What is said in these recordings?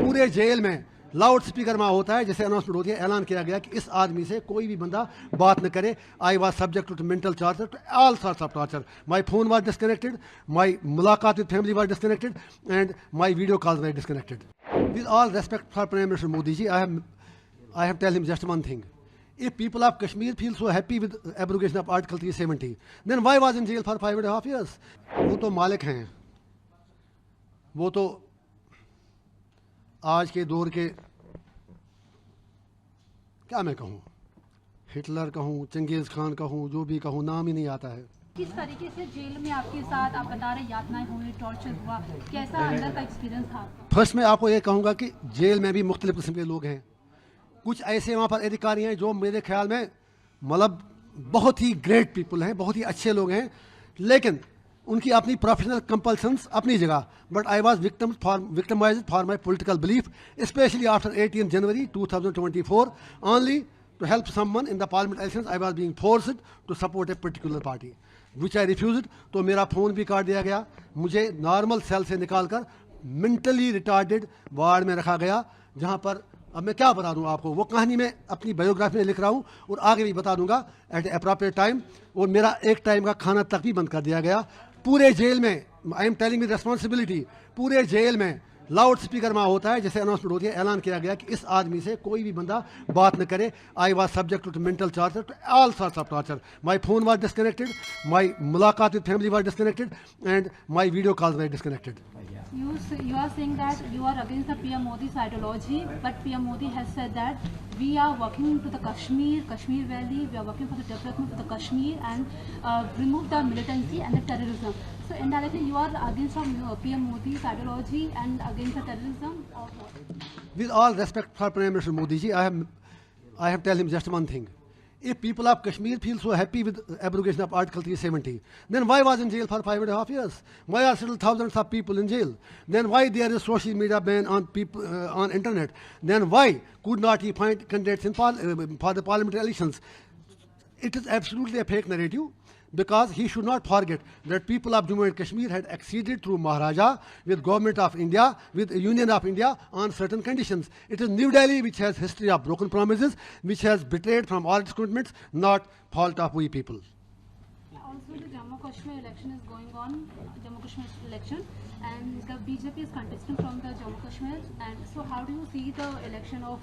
पूरे जेल में loud speaker में होता है, जैसे अनाउंसमेंट होती है, ऐलान किया गया कि इस आदमी से कोई भी बंदा बात न करे. I was subject to mental torture, to all sorts of torture. My phone was disconnected, my मुलाकात with family was disconnected, and my video calls were disconnected. With all respect for Prime Minister Modi ji, I have tell him just one thing. If people of Kashmir feel so happy with abrogation of Article 370, then why was in jail for 5.5 years? वो तो मालिक हैं, वो तो आज के दौर के, क्या मैं कहूँ, हिटलर कहूँ, चंगेज़ खान कहूँ, जो भी कहूँ, नाम ही नहीं आता है. किस तरीके से जेल में आपके साथ आप बता रहे यातनाएं हुई, टॉर्चर हुआ, कैसा अंदर का एक्सपीरियंस था? फर्स्ट मैं आपको ये कहूँगा कि जेल में भी मुख्तलिफ किस्म के लोग हैं. कुछ ऐसे वहाँ पर अधिकारी हैं जो मेरे ख्याल में मतलब बहुत ही ग्रेट पीपल हैं, बहुत ही अच्छे लोग हैं, लेकिन उनकी अपनी प्रोफेशनल कंपल्सन्स अपनी जगह. But I was victimised for my political belief, specially after 18 January 2024. Only to help someone in the parliament elections, I was being forced to support a particular party, which I refused. तो मेरा phone भी काट दिया गया, मुझे normal cell से निकालकर mentally retarded ward में रखा गया, जहाँ पर अब मैं क्या बता दूँ आपको, वो कहानी मैं अपनी बायोग्राफी में लिख रहा हूँ और आगे भी बता दूँगा एट अप्रोप्रिएट टाइम. और मेरा एक टाइम का खाना तक भी बंद कर दिया गया पूरे जेल में. I am telling with responsibility, पूरे जेल में लाउड स्पीकर में होता है, जैसे अनाउंसमेंट होती है, ऐलान किया गया कि इस आदमी से कोई भी बंदा बात न करे. I was subject to mental torture, to all sorts of torture. My phone was disconnected, my मुलाकात with family was disconnected, and my video calls were disconnected. You are saying that you are against the PM Modi's ideology, but PM Modi has said that we are working to the Kashmir Valley, we are working for the development of the Kashmir and remove the militancy and the terrorism. So indirectly you are against PM Modi's ideology and against the terrorism or what? With all respect for Prime Minister Modi ji, I have tell him just one thing. If people of Kashmir feel so happy with abrogation of Article 370, then why was in jail for 5.5 years? Why are still thousands of people in jail? Then why there is social media ban on people on internet? Then why could not he find candidates for the parliamentary elections? It is absolutely a fake narrative, because he should not forget that people of Jammu and Kashmir had acceded through Maharaja with Government of India, with Union of India on certain conditions. It is New Delhi which has history of broken promises, which has betrayed from all its commitments, not fault of we people. Also, the Jammu Kashmir election is going on, Jammu Kashmir election, and the BJP is contesting from the Jammu Kashmir. And so, how do you see the election of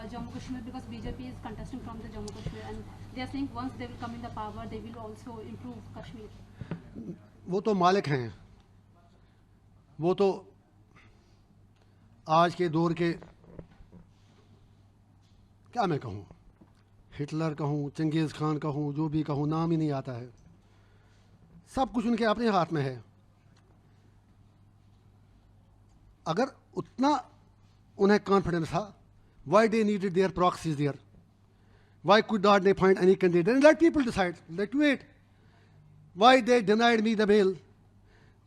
Jammu Kashmir, because BJP is contesting from the Jammu Kashmir and they are saying once they will come in the power, they will also improve Kashmir. वो तो मालिक हैं, वो तो आज के दौर के, क्या मैं कहूँ, हिटलर कहूँ, चंगेज़ खान कहूँ, जो भी कहूँ, नाम ही नहीं आता है. सब कुछ उनके अपने हाथ में है. अगर उतना उन्हें कॉन्फिडेंस था, why they needed their proxies there? Why could not they find any candidate and let people decide? Let wait. Why they denied me the bail?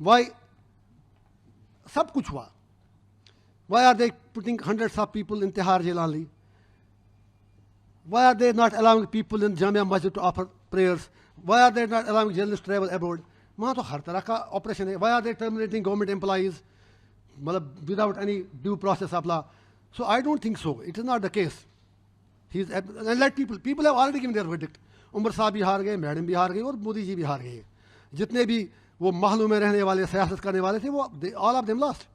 Why? सब कुछ हुआ. Why are they putting hundreds of people in Tihar jail only? Why are they not allowing people in Jamia Masjid to offer prayers? Why are they not allowing journalists to travel abroad? वहाँ तो हर तरह का operation है. Why are they terminating government employees? मतलब without any due process of law? So I don't think so. It is not the case. And let people have already given their verdict. Umar साहब भी हार गए, madam भी हार गई और मोदी जी भी हार गए. जितने भी वो महलों में रहने वाले, सियासत करने वाले थे, वो all of them lost.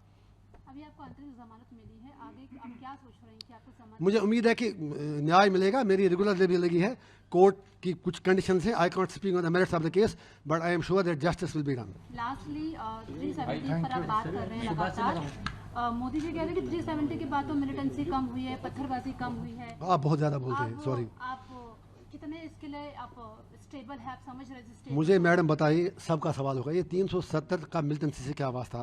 अभी आपको अंतरिम जमानत मिली है, आगे आप क्या सोच रहे हैं कि आपको जमानत? मुझे उम्मीद है कि न्याय मिलेगा. मेरी रेगुलर भी लगी है. कोर्ट की कुछ कंडीशंस हैं. I can't speak on the merits of the case, but I am sure that justice will be done. Lastly 370 पर आप बात कर रहे हैं लगातार. मोदी जी कह रहे हैं कि 370 के बाद तो मिलिटेंसी कम हुई है, पत्थरबाजी कम हुई है. आप बहुत ज़्यादा बोलते हैं, सॉरी. आप कितने इसके लिए आप स्टेबल है, आप समझ रहे हैं? मुझे मैडम बताइए, सबका सवाल होगा, ये 370 का मिलिटेंसी से क्या वास्ता?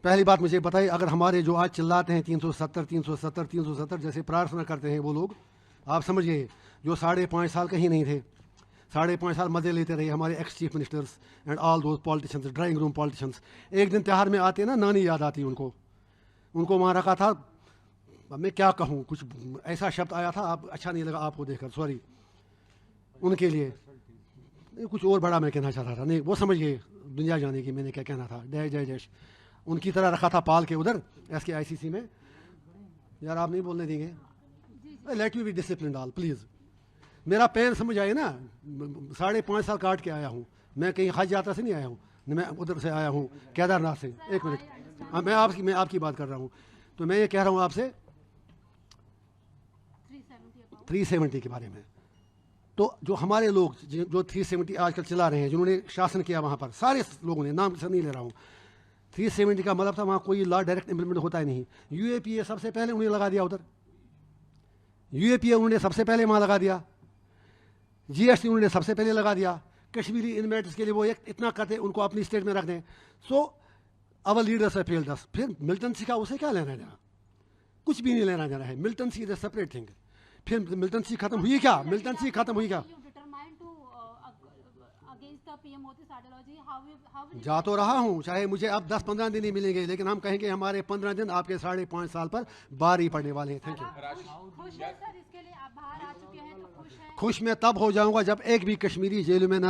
पहली बात मुझे बताइए, अगर हमारे जो आज चिल्लाते हैं 370 370 370 जैसे प्रार्थना करते हैं वो लोग, आप समझिए जो 5.5 साल कहीं नहीं थे, 5.5 साल मजे लेते रहे हमारे ex chief ministers and all those politicians, drawing room politicians. एक दिन त्योहार में आते ना, नानी याद आती उनको वहाँ रखा था. मैं क्या कहूँ, कुछ ऐसा शब्द आया था, आप अच्छा नहीं लगा आपको देखकर, सॉरी. उनके लिए कुछ और बड़ा मैं कहना चाहता था, नहीं वो समझिए दुनिया जाने की मैंने क्या कहना था. जय जय जय. उनकी तरह रखा था पाल के उधर SKICC में. यार आप नहीं बोलने देंगे, let me be discipline all please. मेरा पेन समझ आए ना, 5.5 साल काट के आया हूँ मैं, कहीं हज यात्रा से नहीं आया हूँ, मैं उधर से आया हूँ केदारनाथ से। एक मिनट, हाँ मैं आपकी बात कर रहा हूँ। तो मैं ये कह रहा हूँ आपसे 370 के बारे में। तो जो हमारे लोग जो 370 आजकल चला रहे हैं, जिन्होंने शासन किया वहाँ पर, सारे लोगों ने, नाम से नहीं ले रहा हूँ, 370 का मतलब था वहाँ कोई लॉ डायरेक्ट इम्प्लीमेंट होता ही नहीं। यूएपीए सबसे पहले उन्हें लगा दिया उधर, यूएपीए उन्होंने सबसे पहले वहाँ लगा दिया, जीएसटी उन्होंने सबसे पहले लगा दिया। कश्मीरी इन्वेस्टर्स के लिए वो इतना करते उनको अपनी स्टेट में रख दें। सो अवर लीडर्स है फेल्ड अस। फिर मिलिटेंसी का उसे क्या लेना देना, कुछ भी नहीं लेना देना है। Militancy is a separate thing. फिर मिलिटेंसी खत्म हुई क्या, मिलिटेंसी खत्म हुई क्या? जा तो रहा हूँ, चाहे मुझे अब 10-15 दिन ही मिलेंगे, लेकिन हम कहेंगे हमारे 15 दिन आपके 5.5 साल पर बार ही पड़ने वाले हैं। Thank you. खुश है सर, इसके लिए आप बाहर आ चुके हैं तो खुश हैं? खुश मैं तब हो जाऊंगा जब एक भी कश्मीरी जेल में न